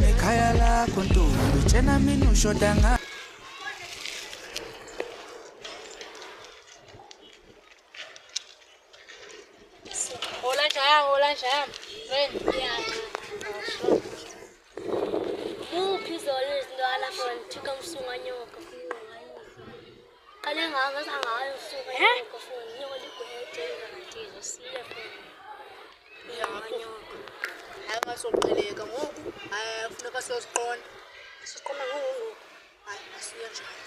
Ekhaya lakho ntombi tshena mina ushoda nga Hola jam. Ven. Muphi izolo izintwana fona thuka msunga nyoka. Kale nganga sangayo usuka nyoka fona nyoka ligwethe ngatizo sile fona. Nyoka. Hayi ngasoqheleka ngoku. Hayi kufuneka siyoziqonda. Siqoma ngoku. Hayi asiye njalo.